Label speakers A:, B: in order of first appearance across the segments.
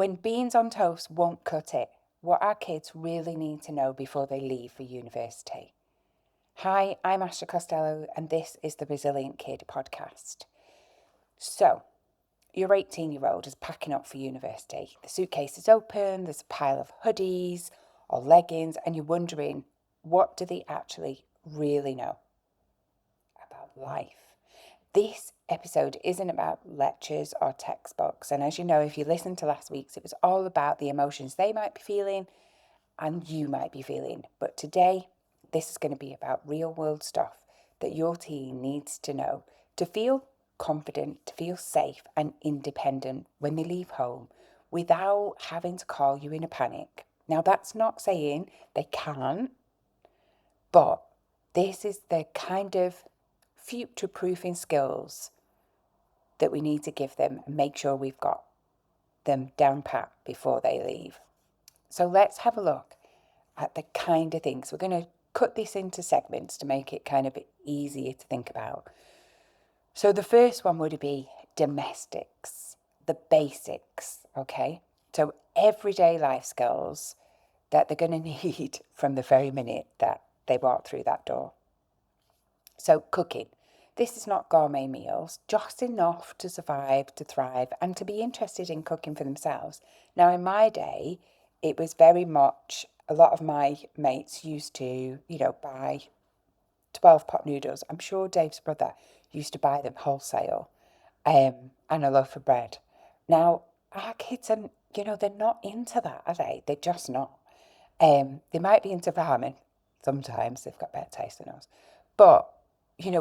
A: When beans on toast won't cut it, what our kids really need to know before they leave for university. Hi, I'm Ashley Costello, and this is the Resilient Kid podcast. So, your 18-year-old is packing up for university. The suitcase is open, there's a pile of hoodies or leggings, and you're wondering, what do they actually really know about life? This episode isn't about lectures or textbooks. And as you know, if you listened to last week's, it was all about the emotions they might be feeling and you might be feeling. But today, this is going to be about real world stuff that your teen needs to know to feel confident, to feel safe and independent when they leave home without having to call you in a panic. Now, that's not saying they can't, but this is the kind of future-proofing skills that we need to give them and make sure we've got them down pat before they leave. So let's have a look at the kind of things. We're going to cut this into segments to make it kind of easier to think about. So the first one would be domestics, the basics, okay? So everyday life skills that they're going to need from the very minute that they walk through that door. So cooking. This is not gourmet meals, just enough to survive, to thrive, and to be interested in cooking for themselves. Now, in my day, it was very much, a lot of my mates used to, buy 12 pot noodles. I'm sure Dave's brother used to buy them wholesale, and a loaf of bread. Now, our kids are, they're not into that, are they? They're just not. They might be into ramen. Sometimes they've got better taste than us. But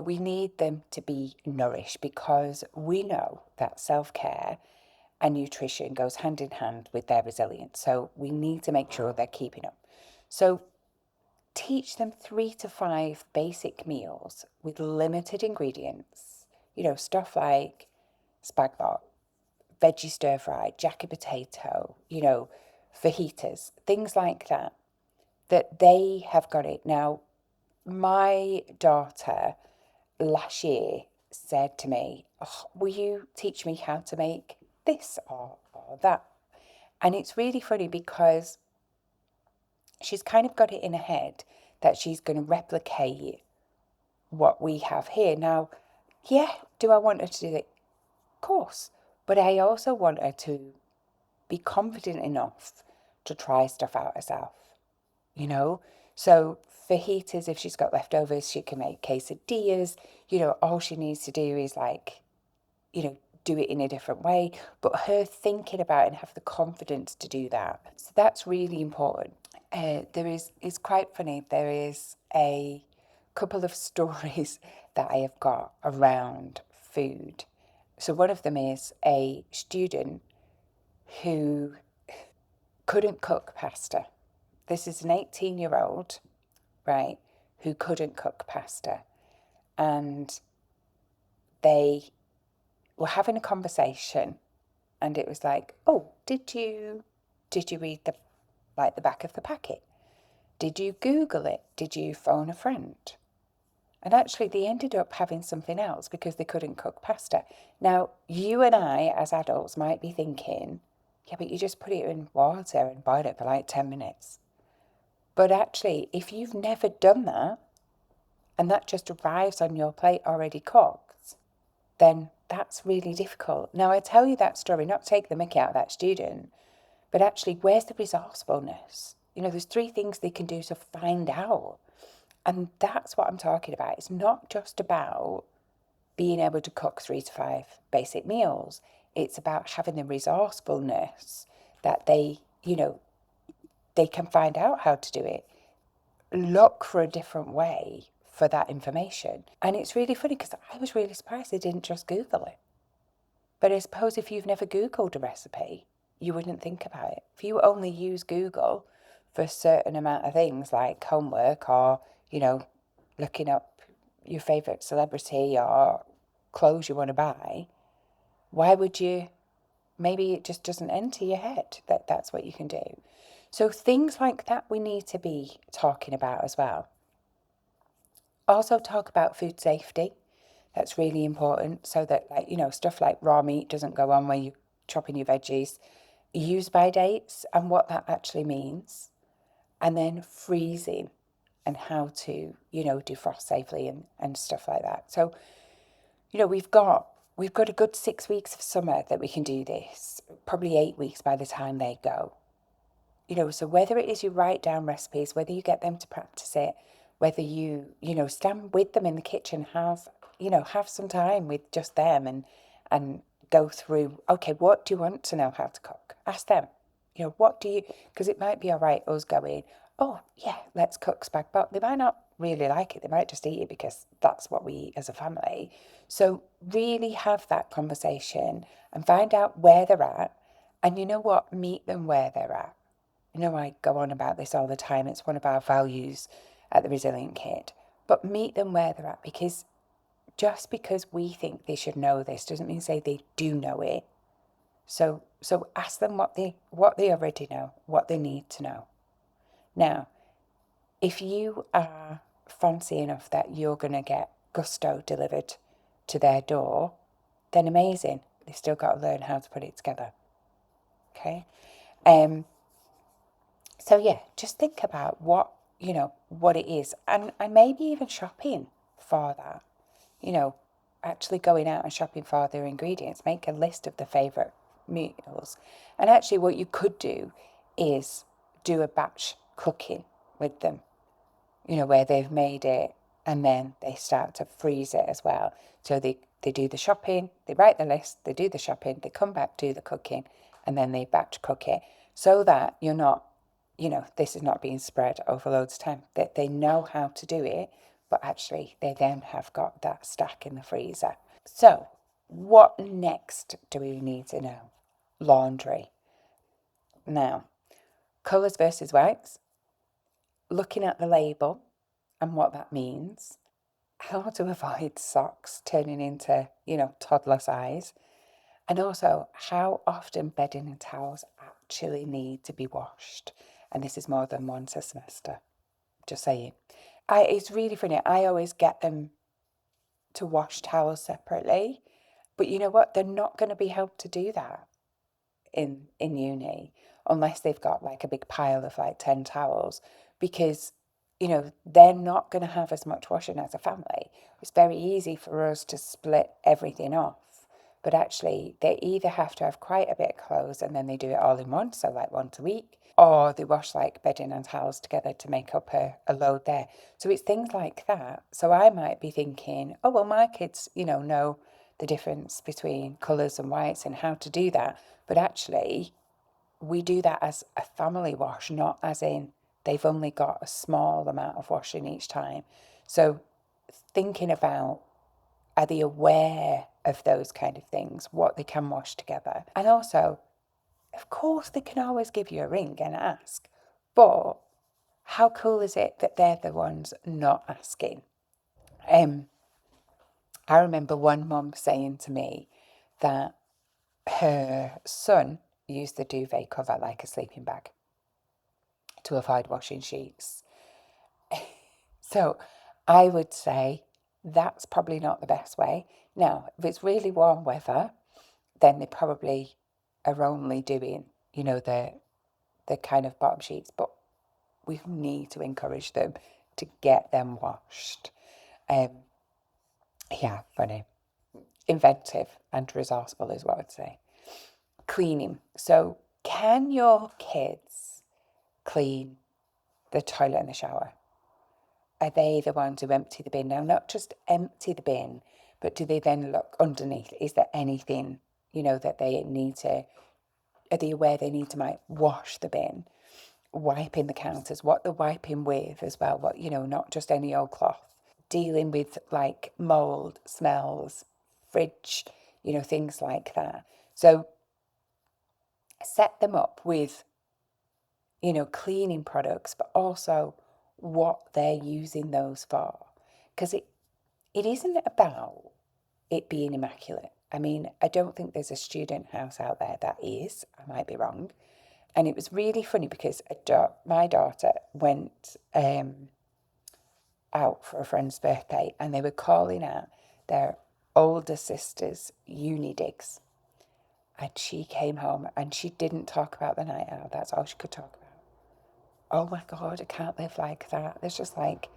A: we need them to be nourished because we know that self-care and nutrition goes hand in hand with their resilience. So we need to make sure they're keeping up. So teach them 3 to 5 basic meals with limited ingredients. Stuff like spag bol, veggie stir fry, jacket potato, fajitas, things like that, that they have got it. Now, my daughter last year said to me, will you teach me how to make this or that? And it's really funny because she's kind of got it in her head that she's going to replicate what we have here. Now, yeah, do I want her to do it? Of course. But I also want her to be confident enough to try stuff out herself, So fajitas, if she's got leftovers, she can make quesadillas. All she needs to do is do it in a different way. But her thinking about it and have the confidence to do that. So that's really important. It's quite funny. There is a couple of stories that I have got around food. So one of them is a student who couldn't cook pasta. This is an 18-year-old, right, who couldn't cook pasta. And they were having a conversation and it was like, oh, did you read the back of the packet? Did you Google it? Did you phone a friend? And actually they ended up having something else because they couldn't cook pasta. Now, you and I as adults might be thinking, yeah, but you just put it in water and boil it for like 10 minutes. But actually, if you've never done that, and that just arrives on your plate already cooked, then that's really difficult. Now, I tell you that story, not to take the mickey out of that student, but actually, where's the resourcefulness? There's 3 things they can do to find out. And that's what I'm talking about. It's not just about being able to cook 3 to 5 basic meals. It's about having the resourcefulness that they can find out how to do it. Look for a different way for that information. And it's really funny because I was really surprised they didn't just Google it. But I suppose if you've never Googled a recipe, you wouldn't think about it. If you only use Google for a certain amount of things like homework or, looking up your favourite celebrity or clothes you want to buy, why would you? Maybe it just doesn't enter your head that that's what you can do. So things like that we need to be talking about as well. Also talk about food safety. That's really important so that stuff like raw meat doesn't go on where you're chopping your veggies. use by dates and what that actually means, and then freezing and how to, defrost safely and stuff like that. So, we've got a good 6 weeks of summer that we can do this, probably 8 weeks by the time they go. So whether it is you write down recipes, whether you get them to practice it, whether you stand with them in the kitchen, have some time with just them and go through, okay, what do you want to know how to cook? Ask them. What do you, because it might be all right us going, oh, yeah, let's cook spag bol. They might not really like it. They might just eat it because that's what we eat as a family. So really have that conversation and find out where they're at. And you know what? Meet them where they're at. I go on about this all the time. It's one of our values at the Resilient Kid. But meet them where they're at, because just because we think they should know this doesn't mean to say they do know it. So ask them what they already know, what they need to know. Now, if you are fancy enough that you're going to get Gusto delivered to their door, then amazing. They've still got to learn how to put it together. Okay? So yeah, just think about what it is, and maybe even shopping for that. Actually going out and shopping for their ingredients. Make a list of the favourite meals. And actually what you could do is do a batch cooking with them, where they've made it and then they start to freeze it as well. So they do the shopping, they write the list, they do the shopping, they come back, do the cooking, and then they batch cook it, so that you're not, this is not being spread over loads of time, that they know how to do it, but actually they then have got that stack in the freezer. So what next do we need to know? Laundry. Now, colours versus whites, looking at the label and what that means, how to avoid socks turning into, toddler size, and also how often bedding and towels actually need to be washed. And this is more than once a semester, just saying. It's really funny. I always get them to wash towels separately, but you know what? They're not going to be helped to do that in uni unless they've got like a big pile of like 10 towels, because they're not going to have as much washing as a family. It's very easy for us to split everything off, but actually they either have to have quite a bit of clothes and then they do it all in one, so like once a week, or they wash like bedding and towels together to make up a load there. So it's things like that. So I might be thinking, oh well, my kids know the difference between colours and whites and how to do that, but actually we do that as a family wash, not as in they've only got a small amount of washing each time. So thinking about, are they aware of those kind of things, what they can wash together? And also, of course, they can always give you a ring and ask, but how cool is it that they're the ones not asking? I remember one mum saying to me that her son used the duvet cover like a sleeping bag to avoid washing sheets. So I would say that's probably not the best way. Now, if it's really warm weather, then they probably are only doing, the kind of bottom sheets, but we need to encourage them to get them washed. Yeah, funny. Inventive and resourceful is what I'd say. Cleaning. So can your kids clean the toilet and the shower? Are they the ones who empty the bin? Now, not just empty the bin, but do they then look underneath? Is there anything, that they need to, are they aware they need to might wash the bin, wiping the counters, what they're wiping with as well, what, not just any old cloth, dealing with like mold, smells, fridge, things like that. So set them up with, cleaning products, but also what they're using those for. Because it isn't about it being immaculate. I mean, I don't think there's a student house out there that is. I might be wrong. And it was really funny because my daughter went out for a friend's birthday and they were calling out their older sister's uni digs. And she came home and she didn't talk about the night out. That's all she could talk about. Oh my God, I can't live like that. There's just like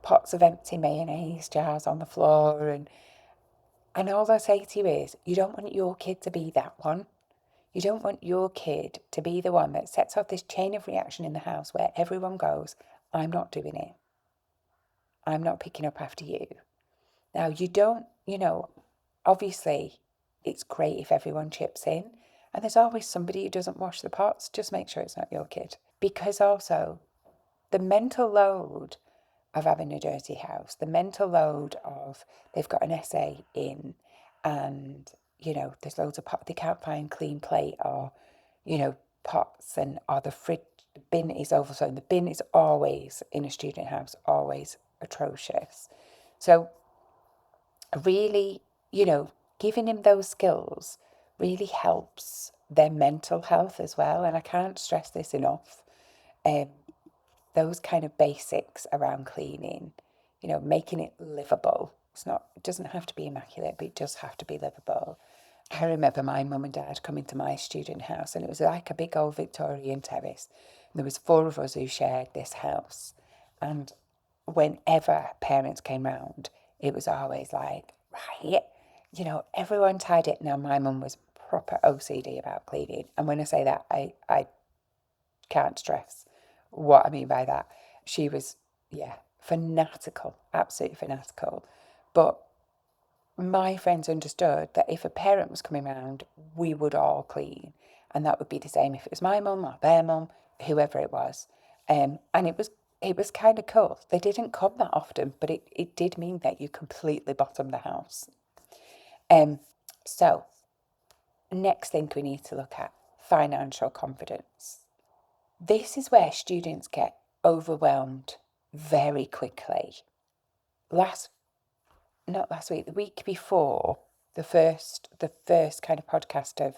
A: pots of empty mayonnaise jars on the floor. And all I say to you is, you don't want your kid to be that one. You don't want your kid to be the one that sets off this chain of reaction in the house where everyone goes, I'm not doing it. I'm not picking up after you. Now, you don't, obviously it's great if everyone chips in. And there's always somebody who doesn't wash the pots. Just make sure it's not your kid. Because also, the mental load of having a dirty house, the mental load of they've got an essay in and, there's loads of pots, they can't find clean plate or, pots or the fridge, the bin is overflowing. The bin is always, in a student house, always atrocious. So really, giving him those skills really helps their mental health as well. And I can't stress this enough. Those kind of basics around cleaning, making it livable. It doesn't have to be immaculate, but it does have to be livable. I remember my mum and dad coming to my student house, and it was like a big old Victorian terrace. And there was 4 of us who shared this house. And whenever parents came round, it was always like, right, everyone tied it. Now, my mum was proper OCD about cleaning. And when I say that, I can't stress what I mean by that. She was, fanatical, absolutely fanatical. But my friends understood that if a parent was coming round, we would all clean. And that would be the same if it was my mum or their mum, whoever it was. And it was kind of cool. They didn't come that often, but it did mean that you completely bottomed the house. So, next thing we need to look at, financial confidence. This is where students get overwhelmed very quickly. Not last week, the week before, the first kind of podcast of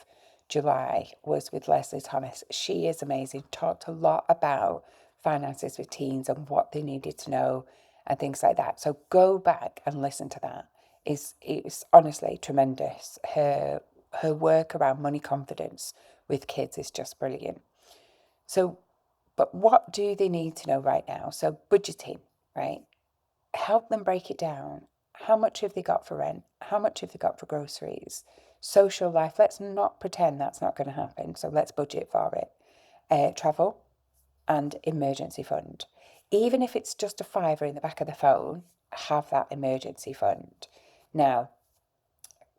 A: July was with Leslie Thomas. She is amazing. Talked a lot about finances with teens and what they needed to know and things like that. So go back and listen to that. It's honestly tremendous. Her work around money confidence with kids is just brilliant. So, but what do they need to know right now? So budgeting, right? Help them break it down. How much have they got for rent? How much have they got for groceries? Social life, let's not pretend that's not going to happen. So let's budget for it. Travel and emergency fund. Even if it's just a fiver in the back of the phone, have that emergency fund. Now,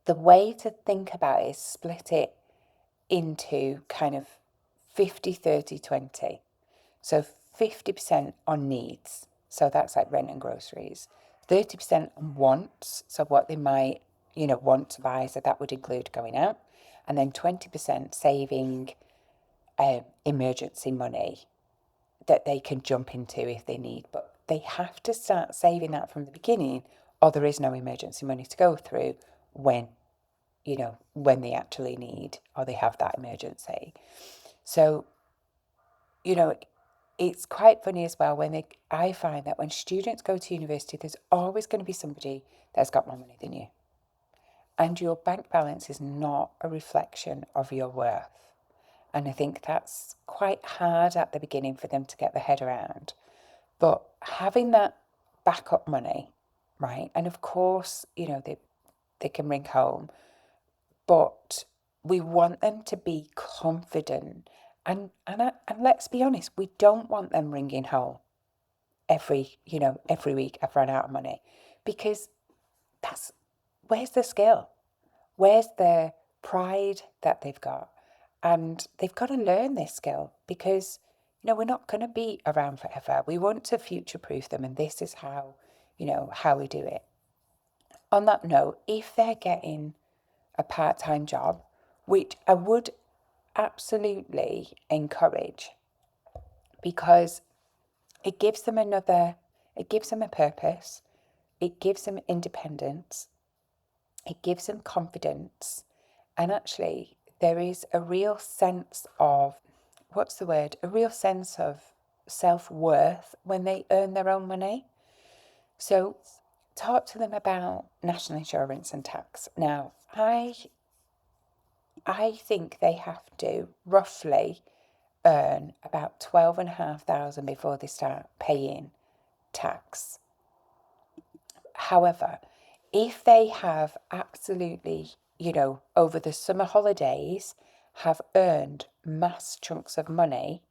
A: the way to think about it is split it into kind of 50, 30, 20. So 50% on needs. So that's like rent and groceries. 30% on wants. So what they might, want to buy. So that would include going out. And then 20% saving emergency money that they can jump into if they need. But they have to start saving that from the beginning, or there is no emergency money to go through when, when they actually need or they have that emergency. So, it's quite funny as well I find that when students go to university, there's always going to be somebody that's got more money than you. And your bank balance is not a reflection of your worth. And I think that's quite hard at the beginning for them to get their head around. But having that backup money, right? And of course, they can ring home, but we want them to be confident. And let's be honest, we don't want them ringing home every week I've run out of money, because where's the skill? Where's the pride that they've got? And they've got to learn this skill because, we're not going to be around forever. We want to future-proof them, and this is how we do it. On that note, if they're getting a part-time job, which I would absolutely encourage, because it gives them a purpose, it gives them independence, it gives them confidence, and actually there is a real sense of, a real sense of self-worth when they earn their own money. So talk to them about national insurance and tax. Now, I think they have to roughly earn about 12,500 before they start paying tax. However, if they have absolutely, over the summer holidays, have earned mass chunks of money,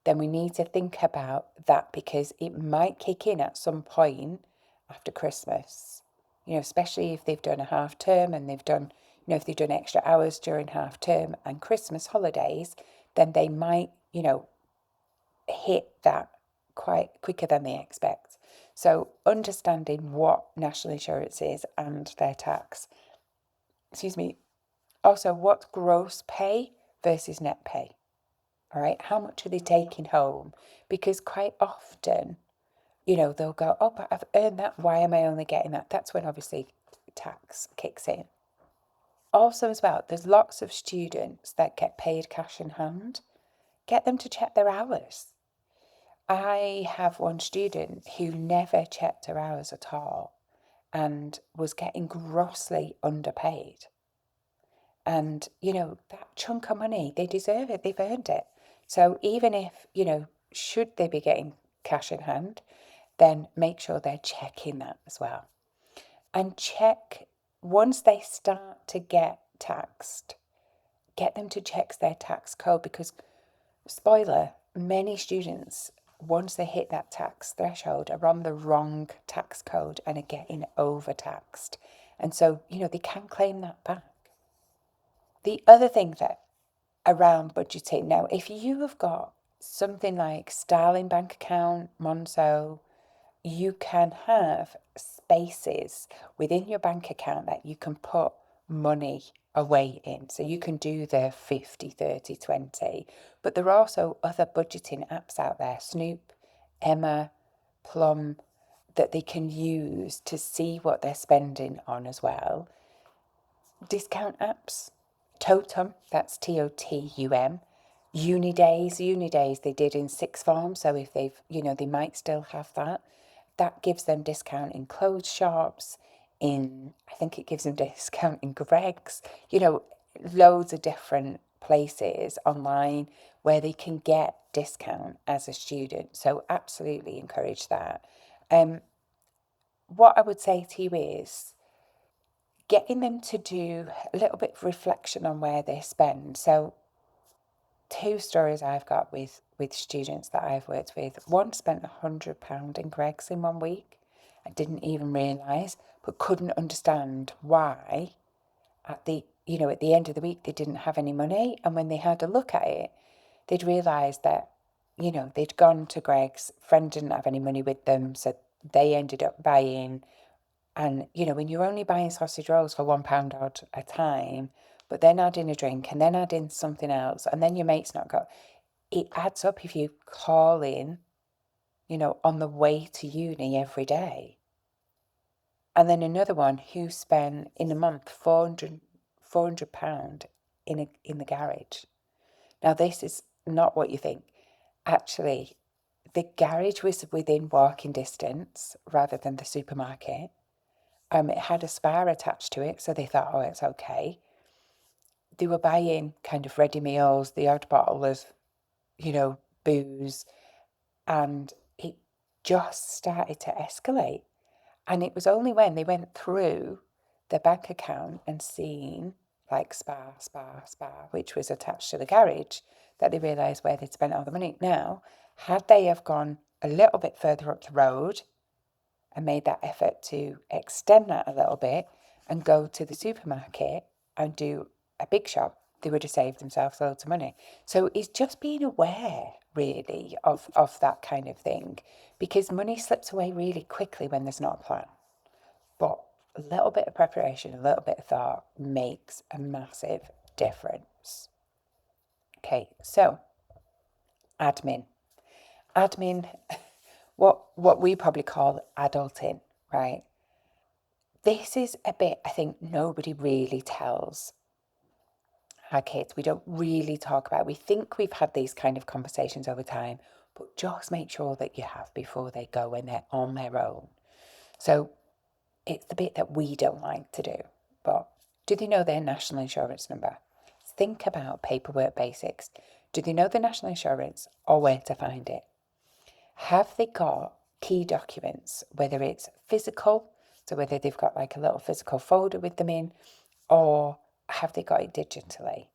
A: then we need to think about that because it might kick in at some point after Christmas. Especially if they've done a half term and they've done, if they've done extra hours during half term and Christmas holidays, then they might, hit that quite quicker than they expect. So understanding what national insurance is and their tax, excuse me, also what's gross pay versus net pay. All right, how much are they taking home? Because quite often, they'll go, oh, but I've earned that. Why am I only getting that? That's when obviously tax kicks in. Also, as well, there's lots of students that get paid cash in hand. Get them to check their hours. I have one student who never checked her hours at all and was getting grossly underpaid. And, that chunk of money, they deserve it, they've earned it. So even if, should they be getting cash in hand, then make sure they're checking that as well. And check, once they start to get taxed, get them to check their tax code because, spoiler, many students, once they hit that tax threshold, are on the wrong tax code and are getting overtaxed. And so, they can claim that back. The other thing that around budgeting, now, if you have got something like Starling Bank account, Monzo, you can have spaces within your bank account that you can put money away in. So you can do the 50, 30, 20. But there are also other budgeting apps out there, Snoop, Emma, Plum, that they can use to see what they're spending on as well. Discount apps, Totum, that's Totum. Unidays they did in sixth form, so if they've, they might still have that. That gives them discount in clothes shops, I think it gives them discount in Greggs, loads of different places online where they can get discount as a student. So absolutely encourage that. What I would say to you is getting them to do a little bit of reflection on where they spend. So two stories I've got with students that I've worked with. One spent £100 in Greggs in 1 week. I didn't even realise, but couldn't understand why at the end of the week they didn't have any money. And when they had a look at it, they'd realised that, they'd gone to Greggs, friend didn't have any money with them, so they ended up buying. And, when you're only buying sausage rolls for £1 odd a time, but then adding a drink and then adding something else, and then your mate's not got, it adds up if you call in, on the way to uni every day. And then another one who spent in a month £400 in the garage. Now, this is not what you think. Actually, the garage was within walking distance rather than the supermarket. It had a spa attached to it, so they thought, oh, it's okay. They were buying kind of ready meals, the odd bottle of, booze, and it just started to escalate. And it was only when they went through their bank account and seen like spa, which was attached to the garage, that they realised where they'd spent all the money. Now, had they have gone a little bit further up the road and made that effort to extend that a little bit and go to the supermarket and do a big shop, they would have saved themselves loads of money. So it's just being aware, really, of that kind of thing, because money slips away really quickly when there's not a plan. But a little bit of preparation, a little bit of thought makes a massive difference. Okay, so admin. Admin, what we probably call adulting, right? This is a bit I think nobody really tells our kids. We don't really talk about it. We think we've had these kind of conversations over time, but just make sure that you have before they go when they're on their own. So it's the bit that we don't like to do, but Do they know their national insurance number? Think about paperwork basics. Do they know the national insurance or where to find it? Have they got key documents, whether it's physical, so whether they've got like a little physical folder with them in, or have they got it digitally?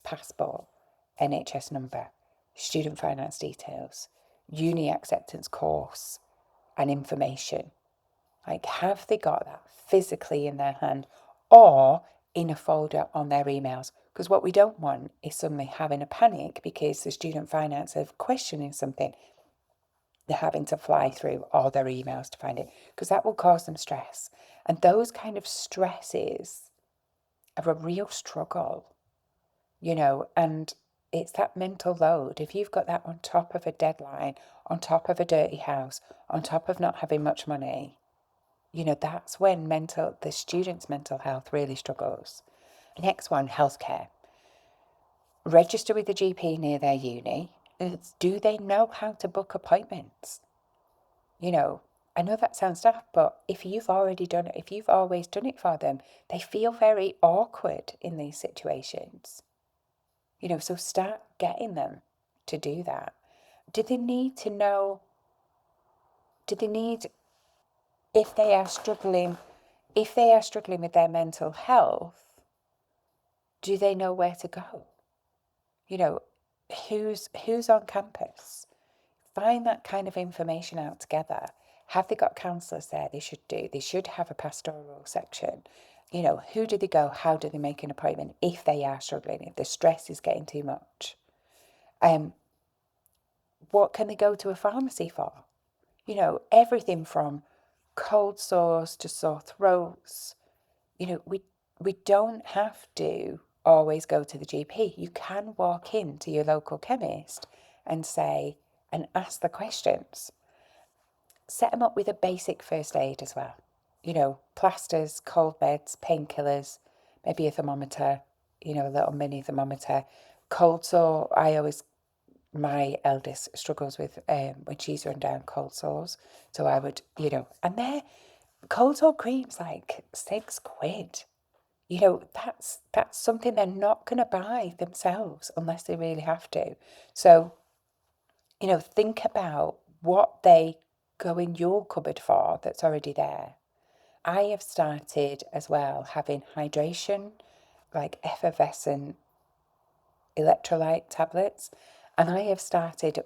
A: Passport, NHS number, student finance details, uni acceptance course, and information. Like, have they got that physically in their hand or in a folder on their emails? Because what we don't want is suddenly having a panic because the student finance are questioning something. They're having to fly through all their emails to find it, because that will cause them stress. And those kind of stresses are a real struggle, and it's that mental load. If you've got that on top of a deadline, on top of a dirty house, on top of not having much money, that's when the student's mental health really struggles. Next one, healthcare. Register with the GP near their uni. Do they know how to book appointments? I know that sounds daft, but if you've already done it, if you've always done it for them, they feel very awkward in these situations. So start getting them to do that. Do they need, if they are struggling with their mental health, do they know where to go? Who's on campus? Find that kind of information out together. Have they got counsellors there? They should have a pastoral section. Who do they go? How do they make an appointment if they are struggling, if the stress is getting too much? What can they go to a pharmacy for? Everything from cold sores to sore throats. We don't have to always go to the GP. You can walk into your local chemist and ask the questions. Set them up with a basic first aid as well. Plasters, cold beds, painkillers, maybe a thermometer, a little mini thermometer. Cold sore, my eldest struggles with when she's run down cold sores. So I would, and their cold sore cream's like £6. That's something they're not going to buy themselves unless they really have to. So, think about what they go in your cupboard for that's already there. I have started as well having hydration, like effervescent electrolyte tablets. And I have started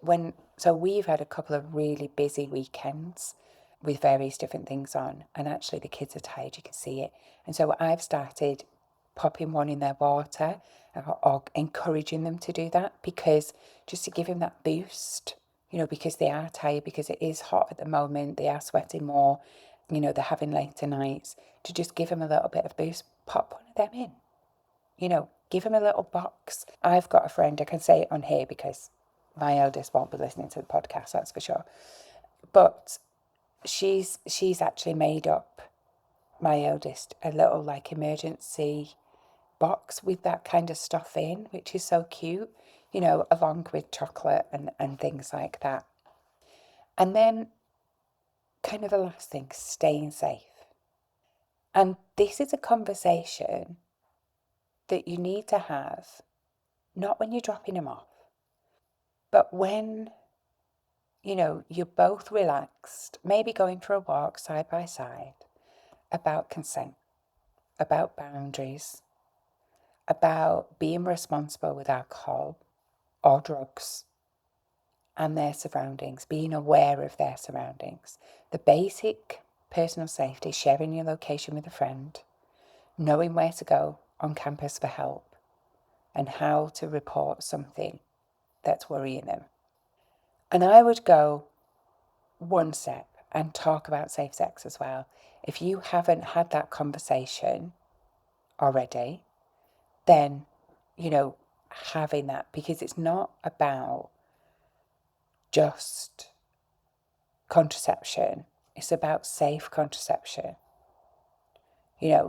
A: so we've had a couple of really busy weekends with various different things on. And actually the kids are tired, you can see it. And so I've started popping one in their water or encouraging them to do that, because just to give them that boost, because they are tired, because it is hot at the moment, they are sweating more, they're having later nights, to just give them a little bit of boost, pop one of them in. Give them a little box. I've got a friend, I can say it on here because my eldest won't be listening to the podcast, that's for sure. But she's actually made up, my eldest, a little like emergency box with that kind of stuff in, which is so cute, along with chocolate and things like that. And then kind of the last thing, staying safe. And this is a conversation that you need to have, not when you're dropping them off, but when, you're both relaxed, maybe going for a walk side by side, about consent, about boundaries, about being responsible with alcohol or drugs and their surroundings, being aware of their surroundings. The basic personal safety, sharing your location with a friend, knowing where to go on campus for help, and how to report something that's worrying them. And I would go one step and talk about safe sex as well. If you haven't had that conversation already, then, having that, because it's not about just contraception, it's about safe contraception,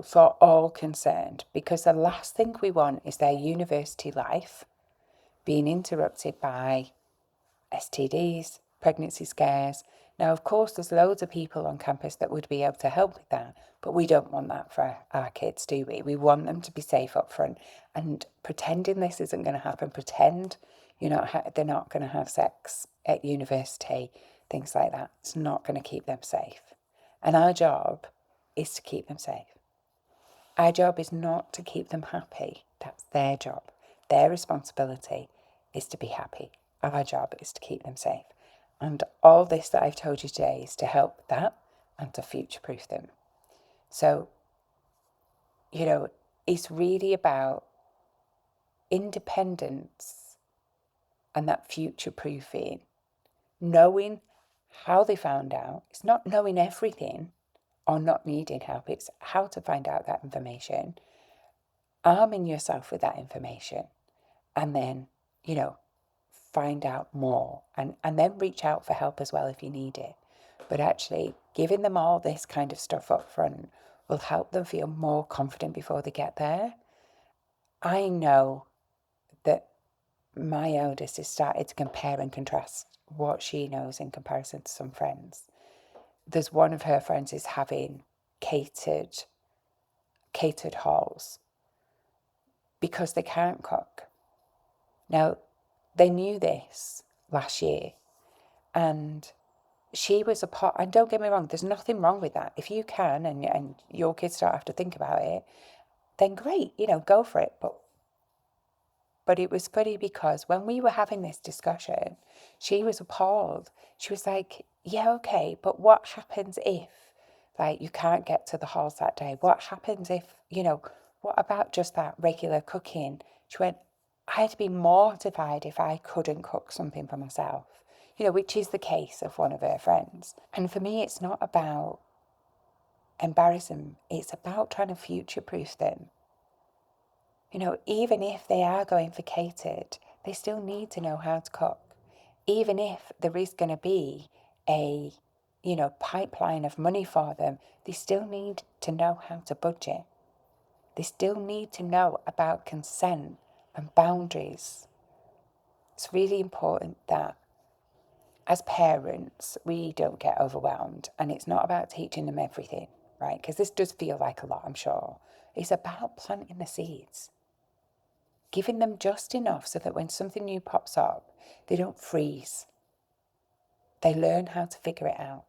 A: for all concerned, because the last thing we want is their university life being interrupted by STDs, pregnancy scares, Now, of course, there's loads of people on campus that would be able to help with that, but we don't want that for our kids, do we? We want them to be safe up front, and pretending this isn't going to happen, pretend they're not going to have sex at university, things like that. It's not going to keep them safe. And our job is to keep them safe. Our job is not to keep them happy. That's their job. Their responsibility is to be happy. Our job is to keep them safe. And all this that I've told you today is to help that and to future-proof them. So, it's really about independence and that future-proofing, knowing how they found out. It's not knowing everything or not needing help. It's how to find out that information, arming yourself with that information, and then, find out more and then reach out for help as well if you need it. But actually, giving them all this kind of stuff up front will help them feel more confident before they get there. I know that my eldest has started to compare and contrast what she knows in comparison to some friends. There's one of her friends is having catered halls because they can't cook. Now, they knew this last year, and she was a part, and don't get me wrong, there's nothing wrong with that. If you can and your kids don't have to think about it, then great, go for it. But it was funny because when we were having this discussion, she was appalled. She was like, yeah, okay, but what happens if, you can't get to the halls that day? What happens if, what about just that regular cooking? She went, I'd be mortified if I couldn't cook something for myself, which is the case of one of her friends. And for me, it's not about embarrassing. It's about trying to future-proof them. Even if they are going for catered, they still need to know how to cook. Even if there is going to be a, pipeline of money for them, they still need to know how to budget. They still need to know about consent and boundaries. It's really important that as parents, we don't get overwhelmed, and it's not about teaching them everything, right? Because this does feel like a lot, I'm sure. It's about planting the seeds, giving them just enough so that when something new pops up, they don't freeze. They learn how to figure it out.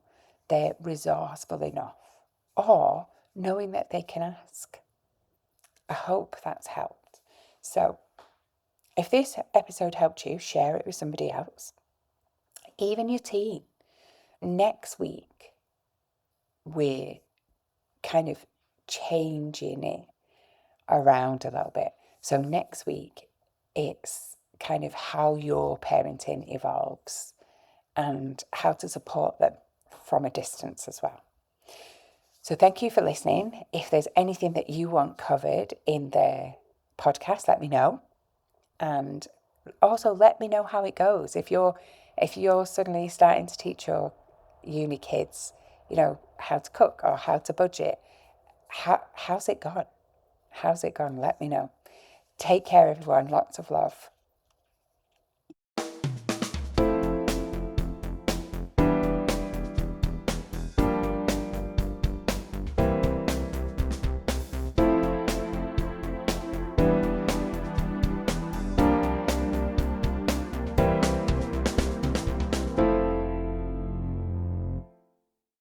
A: They're resourceful enough, or knowing that they can ask. I hope that's helped. So, if this episode helped you, share it with somebody else, even your team. Next week, we're kind of changing it around a little bit. So next week, it's kind of how your parenting evolves and how to support them from a distance as well. So thank you for listening. If there's anything that you want covered in the podcast, let me know. And also let me know how it goes. If you're suddenly starting to teach your uni kids, how to cook or how to budget, how's it gone? How's it gone? Let me know. Take care, everyone. Lots of love.